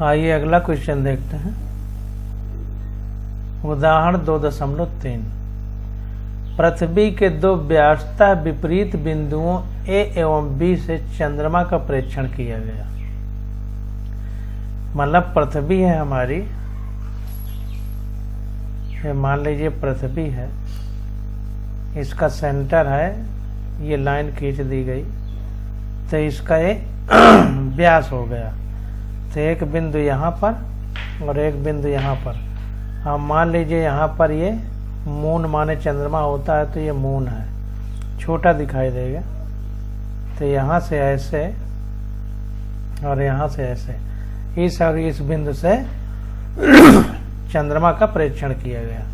आइए अगला क्वेश्चन देखते हैं। उदाहरण 2.3 पृथ्वी के दो व्यासतः विपरीत बिंदुओं ए एवं बी से चंद्रमा का प्रेक्षण किया गया। मतलब पृथ्वी है हमारी, ये मान लीजिए पृथ्वी है, इसका सेंटर है, ये लाइन खींच दी गई तो इसका एक व्यास हो गया। तो एक बिंदु यहाँ पर और एक बिंदु यहाँ पर। हम मान लीजिए यहाँ पर ये मून माने चंद्रमा होता है तो ये मून है, छोटा दिखाई देगा। तो यहाँ से ऐसे और यहाँ से ऐसे, इस और इस बिंदु से चंद्रमा का प्रेक्षण किया गया।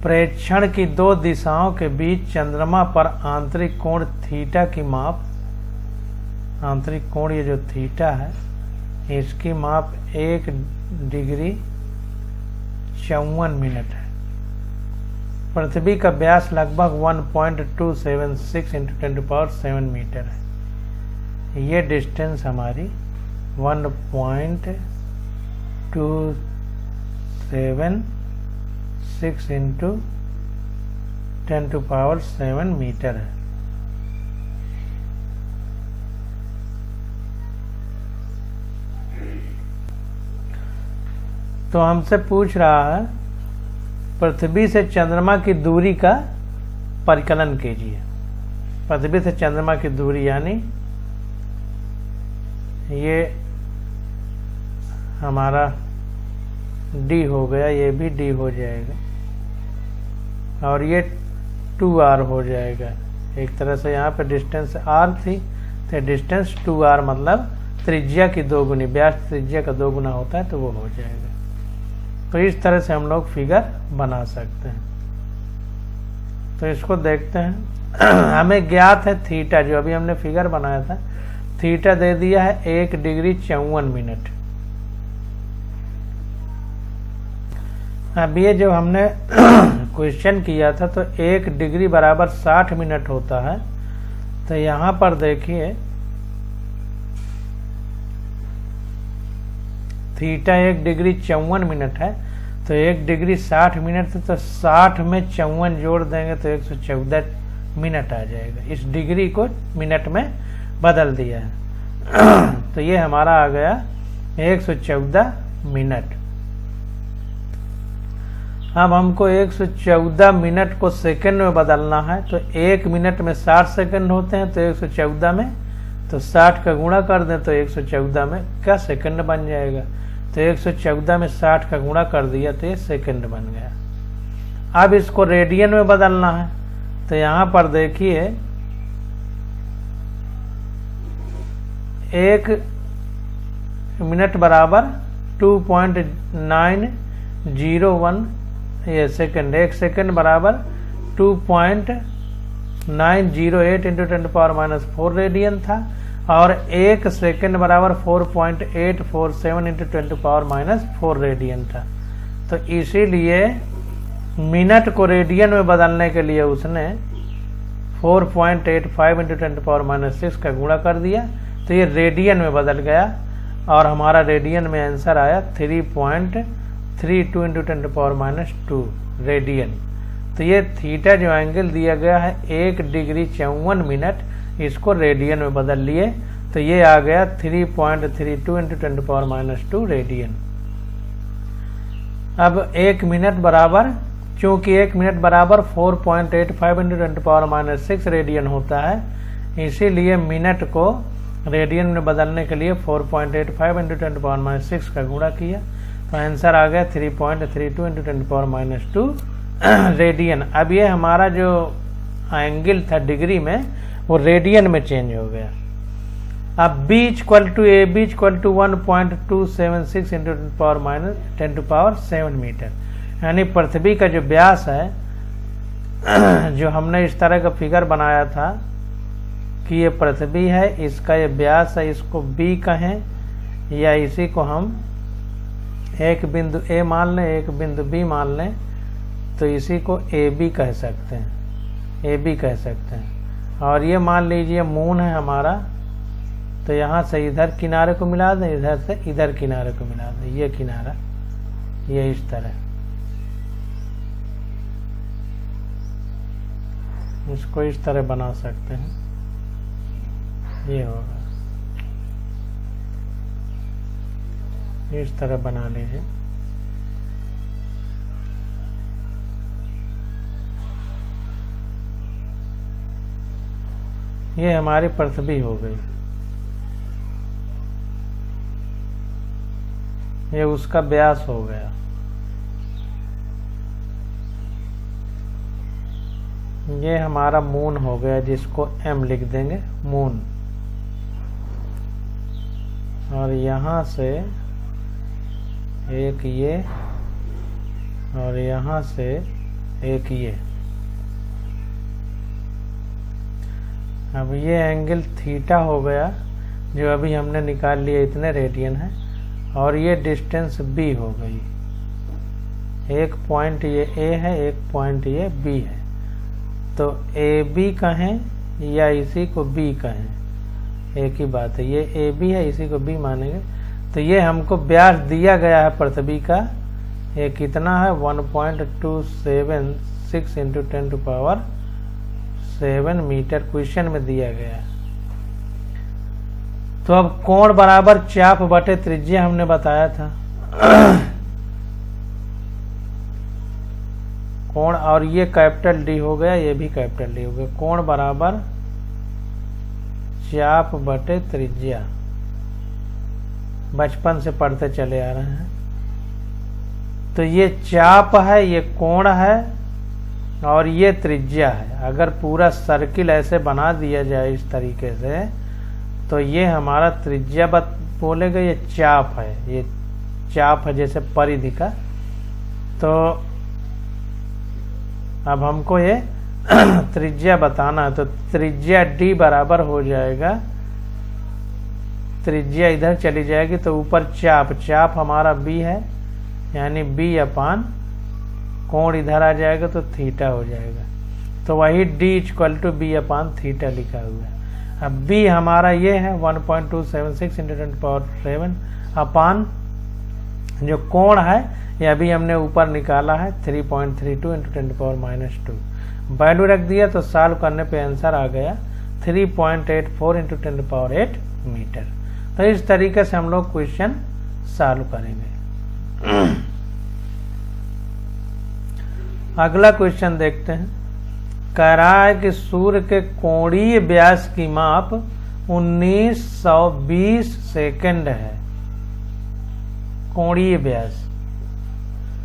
प्रेक्षण की दो दिशाओं के बीच चंद्रमा पर आंतरिक कोण थीटा की माप, आंतरिक कोण ये जो थीटा है इसकी माप 1 डिग्री 54 मिनट है। पृथ्वी का व्यास लगभग 1.276 × 10⁻7 मीटर है। ये डिस्टेंस हमारी 1.276 × 10⁻7 मीटर है। तो हमसे पूछ रहा है पृथ्वी से चंद्रमा की दूरी का परिकलन कीजिए। पृथ्वी से चंद्रमा की दूरी यानी ये हमारा d हो गया, ये भी d हो जाएगा और ये 2r हो जाएगा। एक तरह से यहाँ पे डिस्टेंस r थी तो डिस्टेंस 2r मतलब त्रिज्या की 2 गुनी, व्यास त्रिज्या का 2 गुना होता है तो वो हो जाएगा। तो इस तरह से हम लोग फिगर बना सकते हैं। तो इसको देखते हैं। हमें ज्ञात है थीटा, जो अभी हमने फिगर बनाया था, थीटा दे दिया है 1 डिग्री 54 मिनट। अब ये जो हमने क्वेश्चन किया था तो 1 डिग्री बराबर 60 मिनट होता है। तो यहाँ पर देखिए थीटा 1 डिग्री 54 मिनट है तो 1 डिग्री 60 मिनट, तो 60 में 54 जोड़ देंगे तो 114 मिनट आ जाएगा। इस डिग्री को मिनट में बदल दिया है। तो ये हमारा आ गया 114 मिनट। अब हमको 114 मिनट को सेकंड में बदलना है। तो 1 मिनट में 60 सेकंड होते हैं तो 114 में तो 60 का गुणा कर दें तो 114 में क्या सेकंड बन जाएगा। तो 114 में 60 का गुणा कर दिया तो ये सेकंड बन गया। अब इसको रेडियन में बदलना है। तो यहाँ पर देखिए 1 मिनट बराबर 2.901 ये सेकंड, 1 सेकंड बराबर 2.908 × 10⁻⁴ रेडियन था और 1 सेकंड बराबर 4.847 × 10⁻⁴ रेडियन था। तो इसीलिए मिनट को रेडियन में बदलने के लिए उसने 4.85 × 10⁻⁻6 का गुणा कर दिया तो ये रेडियन में बदल गया और हमारा रेडियन में आंसर आया 3.32 × 10⁻² रेडियन। तो ये थीटा जो एंगल दिया गया है 1 डिग्री 54 मिनट, इसको रेडियन में बदल लिए तो ये आ गया 3.32 × 10⁻² रेडियन। अब 1 मिनट बराबर, चूंकि 1 मिनट बराबर 4.85 × 10⁻6 रेडियन होता है, इसीलिए मिनट को रेडियन में बदलने के लिए 4.85 × 10⁻6 का गुणा किया तो आंसर आ गया 3.32 × 10⁻² रेडियन। अब ये हमारा जो एंगल था डिग्री में वो रेडियन में चेंज हो गया। अब b = AB = 1.276 × 10⁻7 मीटर, यानी पृथ्वी का जो व्यास है, जो हमने इस तरह का फिगर बनाया था कि ये पृथ्वी है, इसका ये व्यास है, इसको b कहें या इसी को हम एक बिंदु A मान लें, एक बिंदु B मान लें, तो इसी को AB कह सकते हैं, AB कह सकते हैं। और ये मान लीजिए मून है हमारा, तो यहाँ से इधर किनारे को मिला दें, इधर से इधर किनारे को मिला दें। ये किनारा ये इस तरह, इसको इस तरह बना सकते हैं। ये होगा, इस तरह बना लीजिए। ये हमारी पृथ्वी हो गई, ये उसका व्यास हो गया। ये हमारा मून हो गया, जिसको m लिख देंगे, मून। और यहाँ से एक ये और यहाँ से एक ये। अब ये एंगल थीटा हो गया, जो अभी हमने निकाल लिया, इतने रेडियन है। और ये डिस्टेंस b हो गई। एक पॉइंट ये a है, एक पॉइंट ये b है। तो AB कहें या इसी को B कहें, एक ही बात है। ये AB है, इसी को B मानेंगे। तो ये हमको व्यास दिया गया है पृथ्वी का, ये कितना है 1.276 इंटू 10⁻7 मीटर क्वेश्चन में दिया गया है। तो अब कोण बराबर चाप बटे त्रिज्या हमने बताया था। कोण, और ये कैपिटल डी हो गया, ये भी कैपिटल डी हो गया। कोण बराबर चाप बटे त्रिज्या, बचपन से पढ़ते चले आ रहे हैं। तो ये चाप है, ये कोण है और ये त्रिज्या है। अगर पूरा सर्किल ऐसे बना दिया जाए इस तरीके से, तो ये हमारा त्रिज्या बोलेगा, ये चाप है, ये चाप है जैसे परिधि का। तो अब हमको ये त्रिज्या बताना है। तो त्रिज्या d बराबर हो जाएगा, त्रिज्या इधर चली जाएगी तो ऊपर चाप, चाप हमारा b है, यानी b अपान कोण इधर आ जाएगा तो थीटा हो जाएगा। तो वही d equal to b upon theta लिखा हुआ है। अब b हमारा ये है 1.276 इंटू 10⁻7 अपान जो कोण है ये अभी हमने ऊपर निकाला है 3.32 इंटू 10⁻2। वैल्यू रख दिया तो सॉल्व करने पे आंसर आ गया 3.84 इंटू 10⁸ मीटर। तो इस तरीके से हम लोग क्वेश्चन सॉल्व करेंगे। अगला क्वेश्चन देखते हैं। कह रहा है कि सूर्य के कोणीय व्यास की माप 1920 सेकंड है। कोणीय व्यास,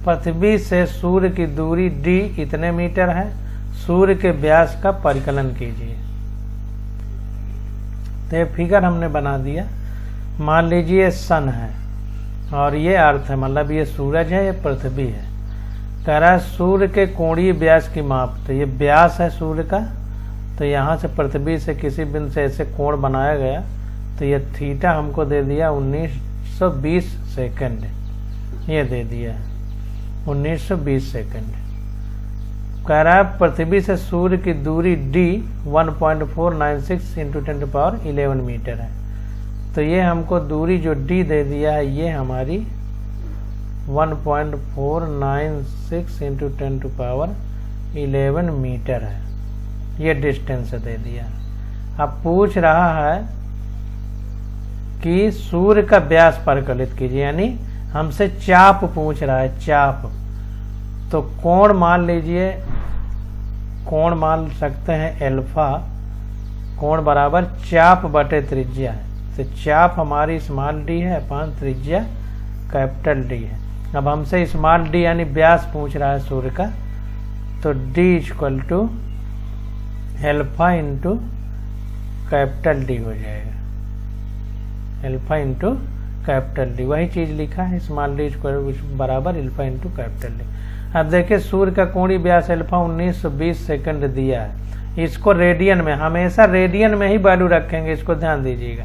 पृथ्वी से सूर्य की दूरी d इतने मीटर है। सूर्य के व्यास का परिकलन कीजिए। तो ये फिगर हमने बना दिया। मान लीजिए सन है और ये अर्थ है, मतलब ये सूरज है, ये पृथ्वी है। कह रहा है सूर्य के कोणीय व्यास की माप। तो ये व्यास है सूर्य का, तो यहाँ से पृथ्वी से किसी बिंदु से ऐसे कोण बनाया गया, तो ये थीटा हमको दे दिया 1920 सेकंड, ये दे दिया 1920 सेकंड। कह रहा है पृथ्वी से सूर्य की दूरी d 1.496 इंटू 10⁻11 मीटर है। तो ये हमको दूरी जो d दे दिया है ये हमारी 1.496 इंटू 10⁻11 मीटर है, ये डिस्टेंस दे दिया। अब पूछ रहा है कि सूर्य का व्यास परिकलित कीजिए, यानी हमसे चाप पूछ रहा है, चाप। तो कोण मान लीजिए, कोण मान सकते हैं एल्फा। कोण बराबर चाप बटे त्रिज्या है। तो चाप हमारी स्मॉल डी है अपान त्रिज्या कैपिटल डी है। अब हमसे स्मॉल डी यानी व्यास पूछ रहा है सूर्य का, तो d equal to alpha into capital D हो जाएगा। एल्फा इंटू कैपिटल डी, वही चीज लिखा है, स्मॉल डी बराबर एल्फा इंटू कैपिटल डी। अब देखिए सूर्य का कोणीय व्यास एल्फा 1920 सेकंड दिया है। इसको रेडियन में, हमेशा रेडियन में ही वैल्यू रखेंगे, इसको ध्यान दीजिएगा।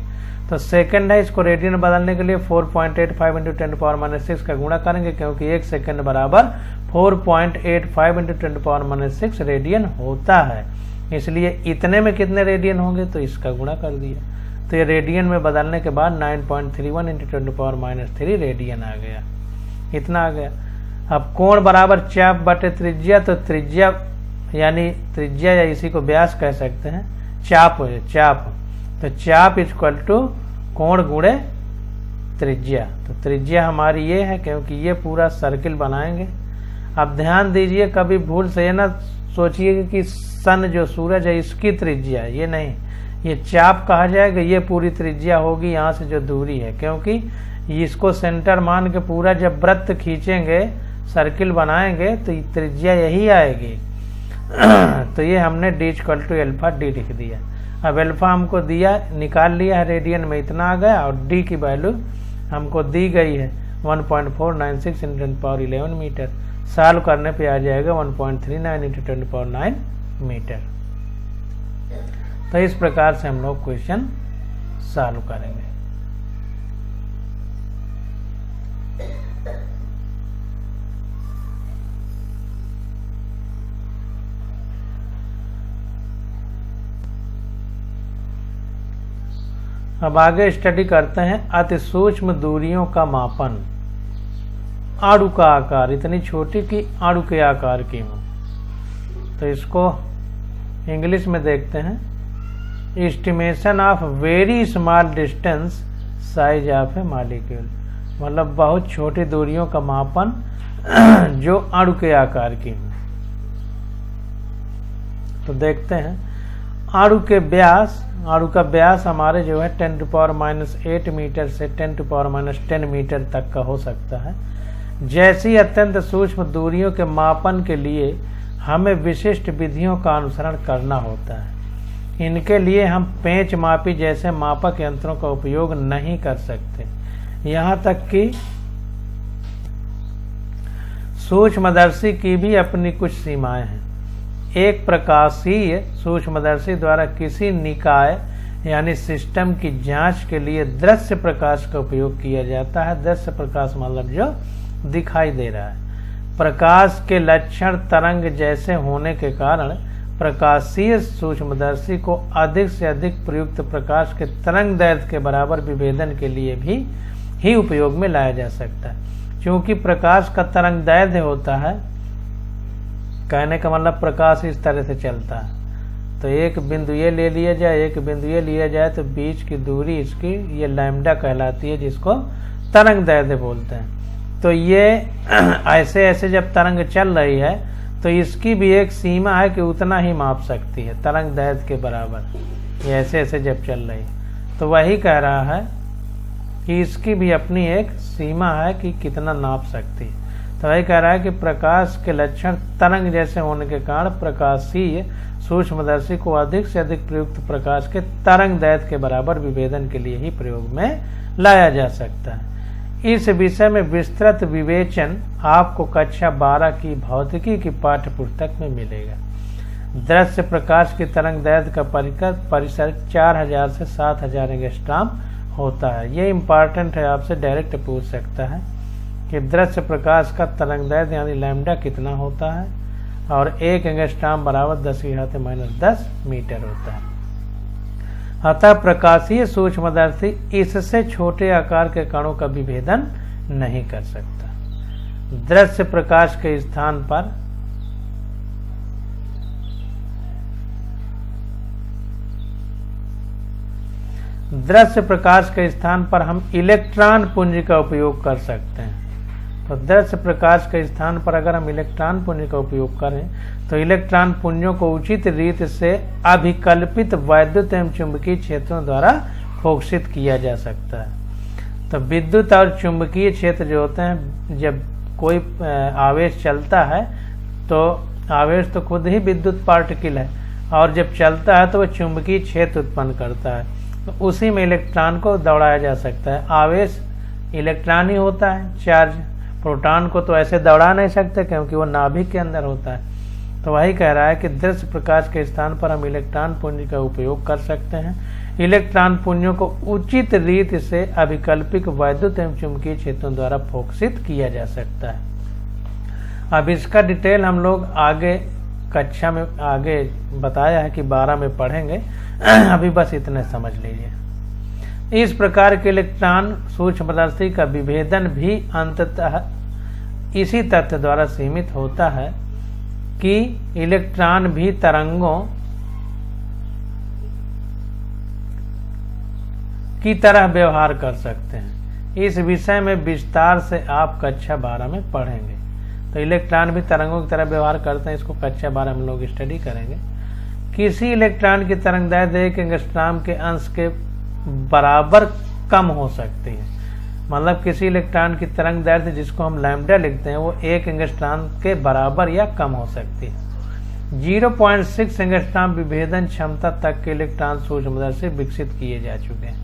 तो सेकंड है, इसको रेडियन बदलने के लिए 4.85 इंटू 10⁻6 का गुणा करेंगे, क्योंकि 1 सेकंड बराबर 4.85 इंटू 10⁻6 रेडियन होता है। इसलिए इतने में कितने रेडियन होंगे, तो इसका गुणा कर दिया। तो ये रेडियन में बदलने के बाद 9.31 × 10⁻³ रेडियन आ गया, इतना आ गया। अब कोण बराबर चाप बटे त्रिज्या, तो त्रिज्या यानी त्रिज्या या इसी को व्यास कह सकते हैं, चाप हो चाप, तो चाप इक्वल टू कोण गुणे त्रिज्या। तो त्रिज्या हमारी ये है, क्योंकि ये पूरा सर्किल बनाएंगे। अब ध्यान दीजिए, कभी भूल से ना सोचिए कि सन जो सूरज है इसकी त्रिज्या, ये नहीं, ये चाप कहा जाएगा, ये पूरी त्रिज्या होगी यहाँ से जो दूरी है, क्योंकि इसको सेंटर मान के पूरा जब वृत्त खींचेंगे, सर्किल बनाएंगे, तो त्रिज्या यही आएगी। तो ये हमने d = अल्फा d लिख दिया। अब अल्फा हमको दिया, निकाल लिया है, रेडियन में इतना आ गया, और d की वैल्यू हमको दी गई है 1.496 × 10⁻11 मीटर। सॉल्व करने पे आ जाएगा 1.39 × 10⁻9 मीटर। तो इस प्रकार से हम लोग क्वेश्चन सॉल्व करेंगे। अब आगे स्टडी करते हैं अति सूक्ष्म दूरियों का मापन। अणु का आकार, इतनी छोटी कि अणु के आकार की हो, तो इसको इंग्लिश में देखते हैं, estimation of very small distance size of A molecule, मतलब बहुत छोटी दूरियों का मापन जो अणु के आकार की हो। तो देखते हैं, अणु के व्यास, अणु का व्यास हमारे जो है 10⁻8 मीटर से 10⁻10 मीटर तक का हो सकता है। जैसी अत्यंत सूक्ष्म दूरियों के मापन के लिए हमें विशिष्ट विधियों का अनुसरण करना होता है। इनके लिए हम पेंच मापी जैसे मापक यंत्रों का उपयोग नहीं कर सकते। यहाँ तक कि सूक्ष्मदर्शी की भी अपनी कुछ सीमाएं हैं। एक प्रकाशीय सूक्ष्मदर्शी द्वारा किसी निकाय यानी सिस्टम की जांच के लिए दृश्य प्रकाश का उपयोग किया जाता है। दृश्य प्रकाश मतलब जो दिखाई दे रहा है। प्रकाश के लक्षण तरंग जैसे होने के कारण प्रकाशीय सूक्ष्मदर्शी को अधिक से अधिक प्रयुक्त प्रकाश के तरंग दैर्घ्य के बराबर विभेदन के लिए भी ही उपयोग में लाया जा सकता है। क्योंकि प्रकाश का तरंग दैर्घ्य होता है, कहने का मतलब प्रकाश इस तरह से चलता है, तो एक बिंदु ये ले लिया जाए, एक बिंदु ये लिया जाए, तो बीच की दूरी इसकी ये लैम्डा कहलाती है, जिसको तरंग दैर्घ्य बोलते हैं। तो ये ऐसे ऐसे जब तरंग चल रही है तो इसकी भी एक सीमा है कि उतना ही माप सकती है तरंग दैर्घ्य के बराबर, ये ऐसे ऐसे जब चल रही है। तो वही कह रहा है कि इसकी भी अपनी एक सीमा है कि कितना नाप सकती है। तो वही कह रहा है कि प्रकाश के लक्षण तरंग जैसे होने के कारण प्रकाशीय सूक्ष्मदर्शी को अधिक से अधिक प्रयुक्त प्रकाश के तरंग दैर्घ्य के बराबर विभेदन के लिए ही प्रयोग में लाया जा सकता है। इस विषय में विस्तृत विवेचन आपको कक्षा 12 की भौतिकी की पाठ्य पुस्तक में मिलेगा। दृश्य प्रकाश की तरंग दैर्घ्य का परिसर 4000 से 7000 एंगस्ट्रॉम होता है। ये इम्पॉर्टेंट है, आपसे डायरेक्ट पूछ सकता है कि दृश्य प्रकाश का तरंग दैर्घ्य यानी लैम्डा कितना होता है, और 1 एंगस्ट्रॉम बराबर 10⁻⁻10 मीटर होता है। अतः प्रकाशीय सूक्ष्मदर्शी इससे छोटे आकार के कणों का विभेदन नहीं कर सकता। दृश्य प्रकाश के स्थान पर हम इलेक्ट्रॉन पुंज का उपयोग कर सकते हैं। तो दृश्य प्रकाश के स्थान पर अगर हम इलेक्ट्रॉन पुंज का उपयोग करें तो इलेक्ट्रॉन पुंजों को उचित रीति से अभिकल्पित वैद्युत एवं चुंबकीय क्षेत्रों द्वारा फोकसित किया जा सकता है। तो विद्युत और चुंबकीय क्षेत्र जो होते हैं, जब कोई आवेश चलता है तो आवेश तो खुद ही विद्युत पार्टिकल है, और जब चलता है तो वह चुंबकीय क्षेत्र उत्पन्न करता है। तो उसी में इलेक्ट्रॉन को दौड़ाया जा सकता है। आवेश इलेक्ट्रॉन ही होता है, चार्ज। प्रोटॉन को तो ऐसे दौड़ा नहीं सकते क्योंकि वो नाभिक के अंदर होता है। तो वही कह रहा है कि दृश्य प्रकाश के स्थान पर हम इलेक्ट्रॉन पुंज का उपयोग कर सकते हैं। इलेक्ट्रॉन पुंजों को उचित रीति से अभिकल्पित वैद्युत एवं चुंबकीय क्षेत्रों द्वारा फोकसित किया जा सकता है। अब इसका डिटेल हम लोग आगे कक्षा में आगे बताया है कि 12 में पढ़ेंगे। अभी बस इतने समझ लीजिए। इस प्रकार के इलेक्ट्रॉन सूक्ष्मदर्शी का विभेदन भी अंततः इसी तथ्य द्वारा सीमित होता है कि इलेक्ट्रॉन भी तरंगों की तरह व्यवहार कर सकते हैं। इस विषय में विस्तार से आप कक्षा 12 में पढ़ेंगे। तो इलेक्ट्रॉन भी तरंगों की तरह व्यवहार करते हैं, इसको कक्षा 12 में लोग स्टडी करेंगे। किसी इलेक्ट्रॉन की तरंगदैर्ध्य 1 एंगस्ट्रॉम के अंश के बराबर कम हो सकती है। मतलब किसी इलेक्ट्रॉन की तरंगदैर्ध्य जिसको हम लैम्डा लिखते हैं वो 1 एंगस्ट्रॉम के बराबर या कम हो सकती है। 0.6 एंगस्ट्रॉम विभेदन क्षमता तक के इलेक्ट्रॉन सूक्ष्मदर्शी विकसित किए जा चुके हैं।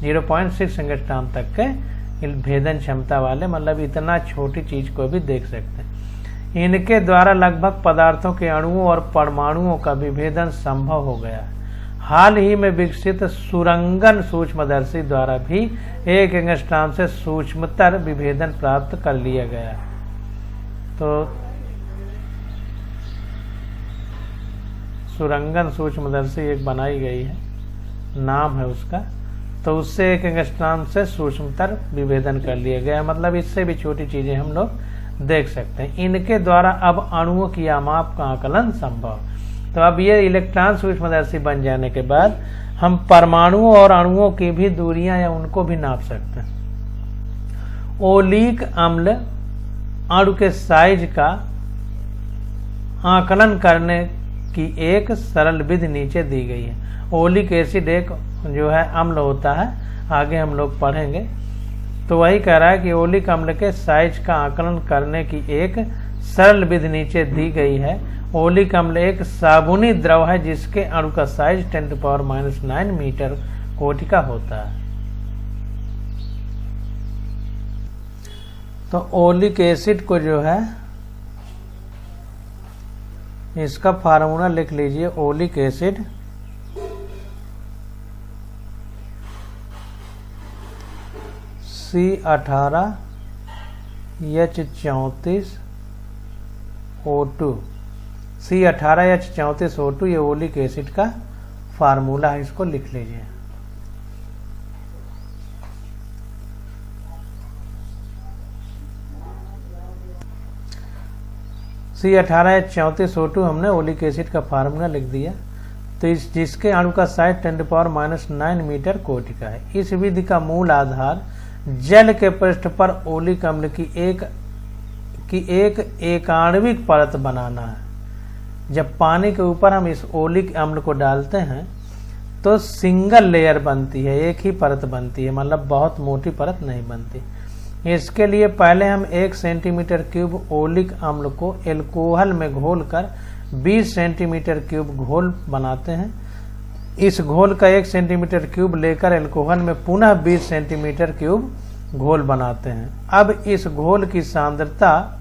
0.6 एंगस्ट्रॉम तक के भेदन क्षमता वाले, मतलब इतना छोटी चीज को भी देख सकते हैं। इनके द्वारा लगभग पदार्थों के अणुओं और परमाणुओं का विभेदन संभव हो गया। हाल ही में विकसित सुरंगन सूक्ष्मदर्शी द्वारा भी 1 एंगस्ट्रॉम से सूक्ष्मतर विभेदन प्राप्त कर लिया गया। तो सुरंगन सूक्ष्मदर्शी एक बनाई गई है, नाम है उसका, तो उससे 1 एंगस्ट्रॉम से सूक्ष्मतर विभेदन कर लिया गया। मतलब इससे भी छोटी चीजें हम लोग देख सकते हैं। इनके द्वारा अब अणुओं की आमाप का आकलन संभव। तो अब ये इलेक्ट्रॉन सूक्ष्मदर्शी बन जाने के बाद हम परमाणुओं और अणुओं की भी दूरियां या उनको भी नाप सकते हैं। ओलिक अम्ल अणु के साइज का आकलन करने की एक सरल विधि नीचे दी गई है। ओलिक एसिड एक जो है अम्ल होता है, आगे हम लोग पढ़ेंगे। तो वही कह रहा है कि ओलिक अम्ल के साइज का आकलन करने की एक सरल विधि नीचे दी गई है। ओलिक अम्ल एक साबुनी द्रव है जिसके अणु का साइज 10⁻⁹ मीटर कोटि का होता है। तो ओलिक एसिड को जो है इसका फार्मूला लिख लीजिए। ओलिक एसिड C18H34O2 C18H34O2 ये ओलिक एसिड का फार्मूला है, इसको लिख लीजिए। C18H34O2 हमने ओलिक एसिड का फार्मूला लिख दिया। तो इस जिसके अणु का साइज 10⁻⁹ मीटर कोटि का है। इस विधि का मूल आधार जल के पृष्ठ पर ओलिक अम्ल की एक एकाण्विक परत बनाना है। जब पानी के ऊपर हम इस ओलिक अम्ल को डालते हैं तो सिंगल लेयर बनती है, एक ही परत बनती है, मतलब बहुत मोटी परत नहीं बनती। इसके लिए पहले हम 1 सेंटीमीटर क्यूब ओलिक अम्ल को एल्कोहल में घोलकर 20 सेंटीमीटर क्यूब घोल बनाते हैं। इस घोल का 1 सेंटीमीटर क्यूब लेकर एल्कोहल में पुनः 20 सेंटीमीटर क्यूब घोल बनाते हैं। अब इस घोल की सांद्रता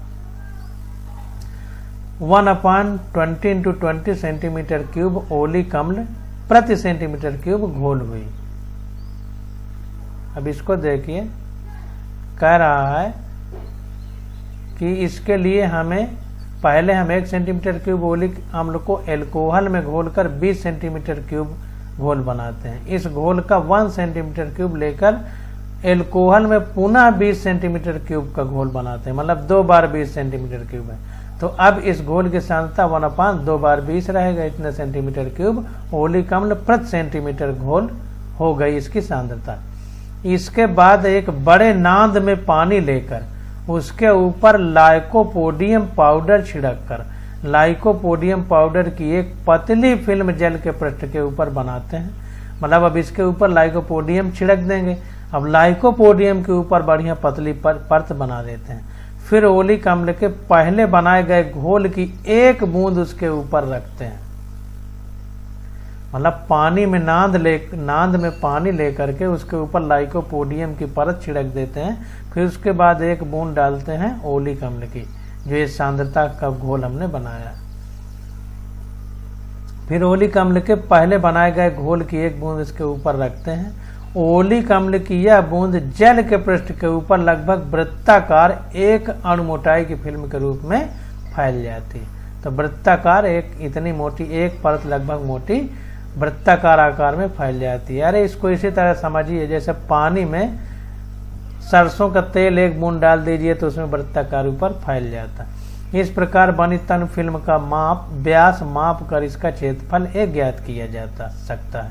1/20 × 20 सेंटीमीटर क्यूब ओलिक अम्ल प्रति सेंटीमीटर क्यूब घोल हुई। अब इसको देखिए, कह रहा है कि इसके लिए हमें पहले हम 1 सेंटीमीटर क्यूब ओलिक अम्ल को एल्कोहल में घोलकर 20 सेंटीमीटर क्यूब घोल बनाते हैं। इस घोल का 1 सेंटीमीटर क्यूब लेकर एल्कोहल में पुनः 20 सेंटीमीटर क्यूब का घोल बनाते हैं, मतलब 2 बार 20 सेंटीमीटर क्यूब है। तो अब इस घोल की सांद्रता 1/2 बार 20 रहेगा, इतने सेंटीमीटर क्यूब ओलिक अम्ल प्रति सेंटीमीटर घोल हो गई इसकी सांद्रता। इसके बाद एक बड़े नांद में पानी लेकर उसके ऊपर लाइकोपोडियम पाउडर छिड़ककर लाइकोपोडियम पाउडर की एक पतली फिल्म जल के पृष्ठ के ऊपर बनाते हैं। मतलब अब इसके ऊपर लाइकोपोडियम छिड़क देंगे। अब लाइकोपोडियम के ऊपर बढ़िया पतली परत बना देते हैं। फिर ओलिक अम्ल के पहले बनाए गए घोल की एक बूंद उसके ऊपर रखते हैं। मतलब पानी में नांद में पानी लेकर के उसके ऊपर लाइकोपोडियम की परत छिड़क देते हैं। फिर उसके बाद एक बूंद डालते हैं ओलिक अम्ल की, जो इस सांद्रता का घोल हमने बनाया। फिर ओलिक अम्ल के पहले बनाए गए घोल की एक बूंद इसके ऊपर रखते हैं। ओलिक अम्ल की यह बूंद जल के पृष्ठ के ऊपर लगभग वृत्ताकार एक अणु मोटाई की फिल्म के रूप में फैल जाती है। तो वृत्ताकार एक इतनी मोटी एक परत लगभग मोटी वृत्ताकार आकार में फैल जाती है। अरे इसको इसी तरह समझिए, जैसे पानी में सरसों का तेल 1 बूंद डाल दीजिए तो उसमें वृत्ताकार ऊपर फैल जाता है। इस प्रकार बनी तन फिल्म का व्यास माप कर इसका क्षेत्रफल ज्ञात किया जाता सकता है।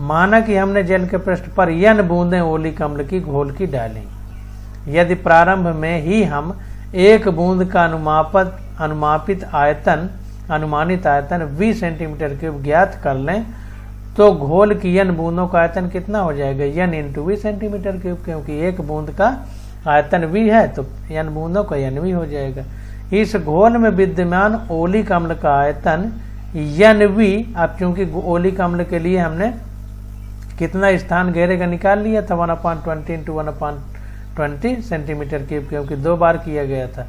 माना कि हमने जल के पृष्ठ पर n बूंदें ओलिक अम्ल की घोल की डाली। यदि प्रारंभ में ही हम 1 बूंद का अनुमानित आयतन 20 सेंटीमीटर क्यूब ज्ञात कर लें तो घोल की n बूंदों का आयतन कितना हो जाएगा, n इंटू 20 सेंटीमीटर क्यूब, क्योंकि 1 बूंद का आयतन v है तो n बूंदों का nv हो जाएगा। इस घोल में विद्यमान ओलिक अम्ल का आयतन nv, अब चूंकि ओलिक अम्ल के लिए हमने कितना स्थान घेरेगा निकाल लिया था, 1/20 इंटू 1/20 सेंटीमीटर क्यूब, क्योंकि 2 बार किया गया था।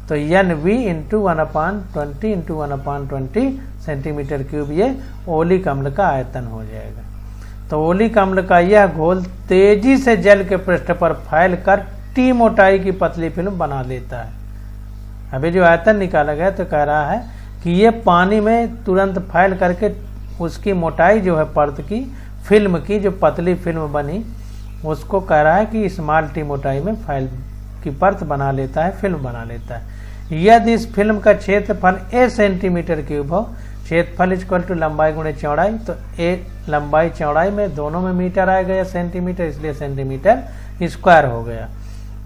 तो nv into 1/20 into 1/20 centimetre cube ये ओलिक अम्ल का आयतन हो जाएगा। तो ओलिक अम्ल का यह घोल तेजी से जल के पृष्ठ पर फैलकर T मोटाई की पतली फिल्म बना देता है। अभी जो आयतन निकाला गया तो कह रहा है कि ये पानी में तुरंत फैल करके उसकी मोटाई जो है पर्त की फिल्म की जो पतली फिल्म बनी उसको कह रहा है कि स्मॉल T मोटाई में फैल की परत बना लेता है, फिल्म बना लेता है। यदि इस फिल्म का क्षेत्रफल a सेंटीमीटर क्यूब हो, क्षेत्रफल इक्वल टू लंबाई गुणे चौड़ाई, तो a लंबाई चौड़ाई में दोनों में मीटर आएगा या सेंटीमीटर, इसलिए सेंटीमीटर स्क्वायर हो गया।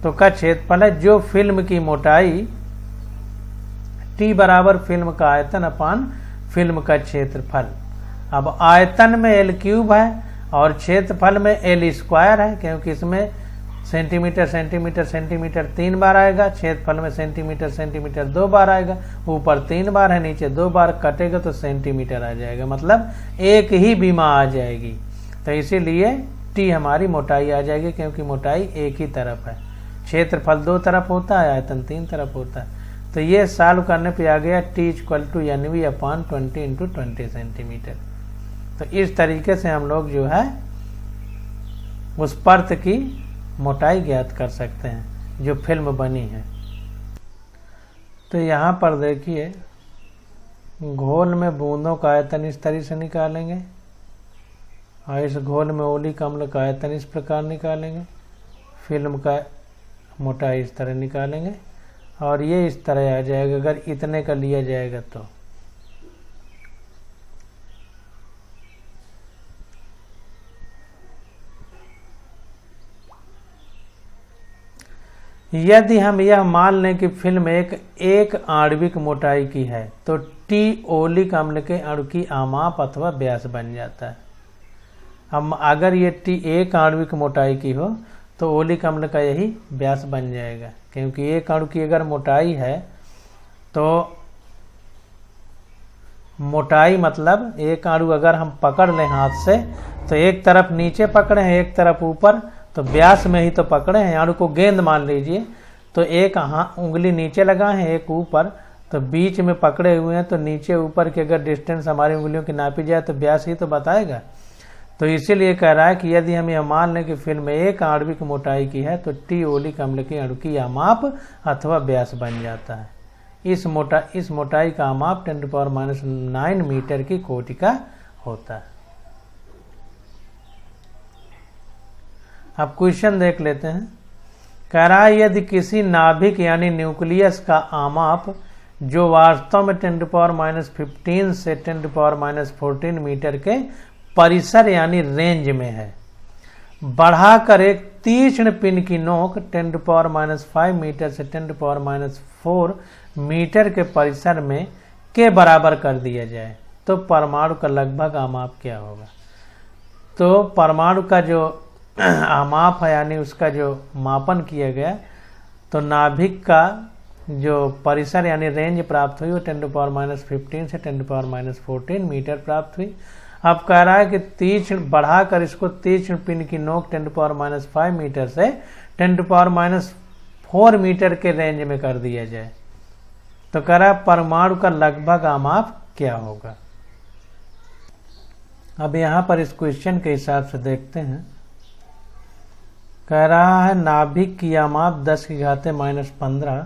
तो का क्षेत्रफल है जो फिल्म की मोटाई T बराबर फिल्म का आयतन अपान फिल्म का क्षेत्रफल। अब आयतन में L क्यूब है और क्षेत्रफल में L स्क्वायर है, क्योंकि इसमें सेंटीमीटर सेंटीमीटर सेंटीमीटर 3 बार आएगा, क्षेत्रफल में सेंटीमीटर सेंटीमीटर 2 बार आएगा, ऊपर 3 बार है नीचे 2 बार कटेगा तो सेंटीमीटर आ जाएगा, मतलब एक ही बीमा आ जाएगी। तो इसीलिए T हमारी मोटाई आ जाएगी, क्योंकि मोटाई एक ही तरफ है, क्षेत्रफल 2 तरफ होता है, आयतन 3 तरफ होता है। तो ये सॉल्व करने पे आ गया T equal to nv upon 20 into 20 centimetre. तो इस तरीके से हम लोग जो है उस पर्त की मोटाई ज्ञात कर सकते हैं जो फिल्म बनी है। तो यहाँ पर देखिए घोल में बूंदों का आयतन इस तरह से निकालेंगे और इस घोल में ओलिक अम्ल का आयतन इस प्रकार निकालेंगे, फिल्म का मोटाई इस तरह निकालेंगे और ये इस तरह आ जाएगा अगर इतने का लिया जाएगा तो। यदि हम यह मान लें कि फिल्म एक आणविक मोटाई की है तो T ओलिक अम्ल के अणु की आमाप अथवा व्यास बन जाता है। अब अगर ये T एक आणविक मोटाई की हो तो ओलिक अम्ल का यही व्यास बन जाएगा, क्योंकि एक अणु की अगर मोटाई है तो मोटाई मतलब एक अणु अगर हम पकड़ लें हाथ से तो एक तरफ नीचे पकड़े हैं एक तरफ ऊपर, तो व्यास में ही तो पकड़े हैं। अणु को गेंद मान लीजिए तो एक उंगली नीचे लगा है एक ऊपर, तो बीच में पकड़े हुए हैं तो नीचे ऊपर की अगर डिस्टेंस हमारी उंगलियों की नापी जाए तो व्यास ही तो बताएगा। तो इसीलिए कह रहा है कि यदि हम यह मान लें कि फिल्म एक आणविक मोटाई की है तो T ओलिक अम्ल के अणु की आमाप अथवा व्यास बन जाता है। इस मोटाई का आमाप 10⁻⁹ मीटर की कोटि का होता है। अब क्वेश्चन देख लेते हैं। कह रहा है यदि किसी नाभिक यानी न्यूक्लियस का आमाप जो वास्तव में 10⁻15 से 10⁻14 मीटर के परिसर यानी रेंज में है, बढ़ाकर एक तीक्ष्ण पिन की नोक 10⁻5 मीटर से 10⁻4 मीटर के परिसर में के बराबर कर दिया जाए तो परमाणु का लगभग आमाप क्या होगा। तो परमाणु का जो आमाप है यानी उसका जो मापन किया गया तो नाभिक का जो परिसर यानी रेंज प्राप्त हुई वो 10⁻15 से 10⁻14 मीटर प्राप्त हुई। अब कह रहा है कि तीक्ष्ण बढ़ाकर इसको तीक्ष्ण पिन की नोक 10⁻5 मीटर से 10⁻4 मीटर के रेंज में कर दिया जाए तो कह रहा है परमाणु का लगभग आमाप क्या होगा। अब यहाँ पर इस क्वेश्चन के हिसाब से देखते हैं। कह रहा है नाभिक की आमाप 10⁻⁻15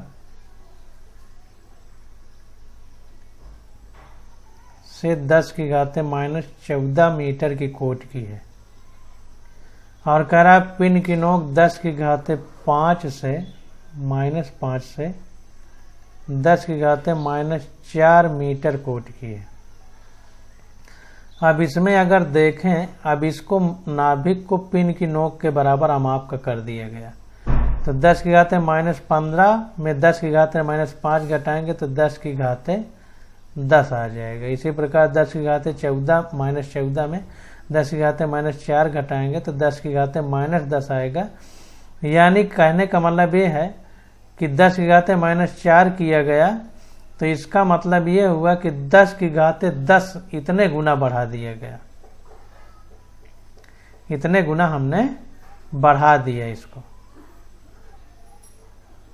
से 10⁻⁻14 मीटर की कोट की है और कह रहा है पिन की नोक 10⁻5 से -5 से 10⁻⁻4 मीटर कोट की है। अब इसमें अगर देखें, अब इसको नाभिक को पिन की नोक के बराबर अमाप का कर दिया गया, तो 10⁻⁻15 में 10⁻⁻5 घटाएंगे तो 10⁻10 आ जाएगा। इसी प्रकार 10⁻14 में 10⁻4 घटाएंगे तो 10⁻10 आएगा। यानी कहने का मतलब ये है कि 10⁻4 किया गया तो इसका मतलब ये हुआ कि 10⁻10 इतने गुना बढ़ा दिया गया, इतने गुना हमने बढ़ा दिया इसको।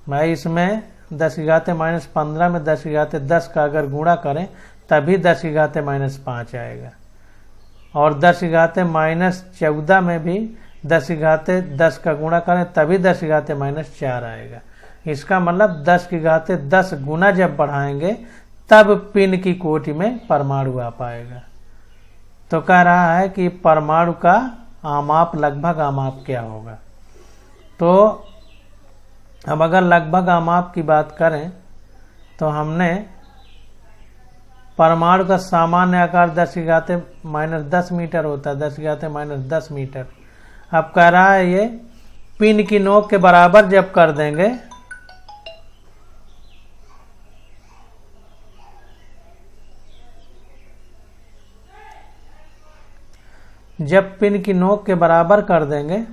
भाई इसमें 10⁻⁻15 में 10⁻10 का अगर गुणा करें तभी 10⁻5 आएगा और 10⁻14 में भी 10⁻10 का गुणा करें तभी 10⁻4 आएगा। इसका मतलब 10⁻10 गुना जब बढ़ाएंगे तब पिन की कोटि में परमाणु आ पाएगा। तो कह रहा है कि परमाणु का आमाप लगभग आमाप क्या होगा। तो अब अगर लगभग आमाप की बात करें तो हमने परमाणु का सामान्य आकार 10⁻10 मीटर होता है, 10⁻10 मीटर। अब कह रहा है ये पिन की नोक के बराबर जब कर देंगे जब पिन की नोक के बराबर कर देंगे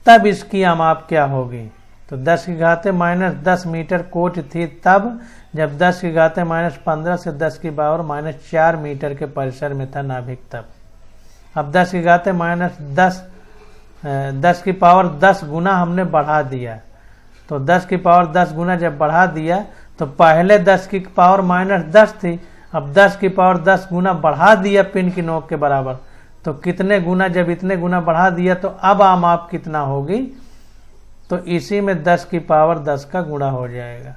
तब इसकी आमाप क्या होगी। तो 10⁻10 मीटर कोट थी तब जब 10⁻15 से 10⁻4 मीटर के परिसर में था नाभिक तब। अब 10⁻10 गुना हमने बढ़ा दिया, तो 10⁻10 गुना जब बढ़ा दिया तो पहले 10⁻10 थी, अब 10⁻10 गुना बढ़ा दिया पिन की नोक के बराबर, तो कितने गुना, जब इतने गुना बढ़ा दिया तो अब आमाप कितना होगी। तो इसी में 10⁻10 का गुणा हो जाएगा।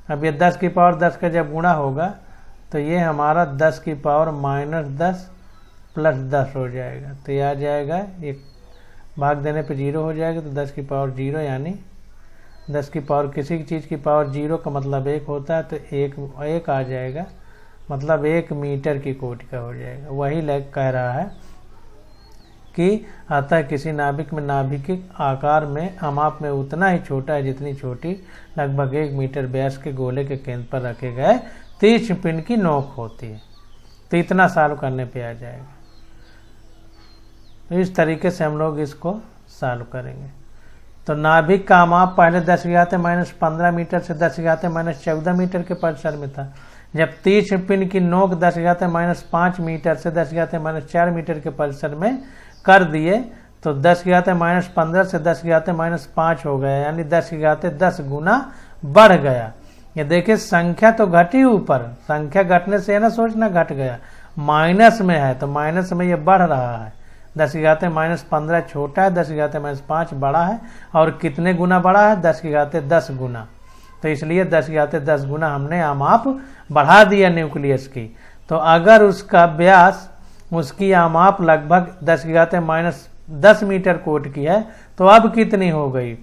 अब ये 10⁻10 का जब गुणा होगा तो ये हमारा 10⁻−10 प्लस 10 हो जाएगा। तो ये आ जाएगा, एक भाग देने पे 0 हो जाएगा, तो 10⁻0 यानी 10 किसी चीज़ की पावर 0 का मतलब 1 होता है, तो एक आ जाएगा, मतलब 1 मीटर की कोटि का हो जाएगा। वही लेख कह रहा है कि अतः किसी नाभिक में नाभिकिक आकार में आमाप में उतना ही छोटा है जितनी छोटी लगभग 1 मीटर व्यास के गोले के केंद्र पर रखे गए 30 पिन की नोक होती है। तो इतना सॉल्व करने पे आ जाएगा। तो इस तरीके से हम लोग इसको सॉल्व करेंगे। तो नाभिक का आमाप पहले 10⁻−15 मीटर से 10⁻−14 मीटर के परिसर में था। जब 30 पिन की नोक 10⁻−5 मीटर से 10⁻4 मीटर के परिसर में कर दिए तो 10⁻−15 से 10⁻−5 हो गया, यानी 10⁻10 गुना बढ़ गया। ये देखिए संख्या तो घटी, ऊपर संख्या घटने से ना सोचना घट गया, माइनस में है तो माइनस में ये बढ़ रहा है। 10⁻−15 छोटा है, 10⁻5 बड़ा है, और कितने गुना बड़ा है, 10⁻10 गुना। तो इसलिए 10⁻10 गुना हमने आमाप बढ़ा दिया न्यूक्लियस की। तो अगर उसका व्यास, उसकी आमाप लगभग 10⁻−10 मीटर कोट की है तो अब कितनी हो गई।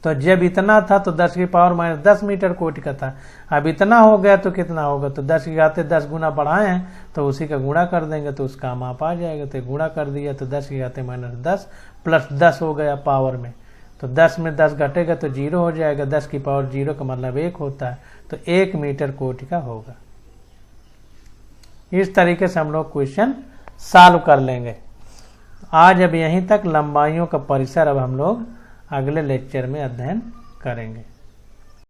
तो जब इतना था तो 10⁻10 मीटर कोटि का था, अब इतना हो गया तो कितना होगा। तो 10⁻10 गुना बढ़ाए हैं तो उसी का गुणा कर देंगे तो उसका आमाप आ जाएगा। तो गुणा कर दिया तो 10⁻10 प्लस 10 हो गया पावर में, तो 10 में 10 घटेगा तो 0 हो जाएगा। 10 की पावर 0 का मतलब 1 होता है, तो 1 मीटर कोटि का होगा। इस तरीके से हम लोग क्वेश्चन सॉल्व कर लेंगे। आज अब यहीं तक लंबाइयों का परिसर अब हम लोग अगले लेक्चर में अध्ययन करेंगे।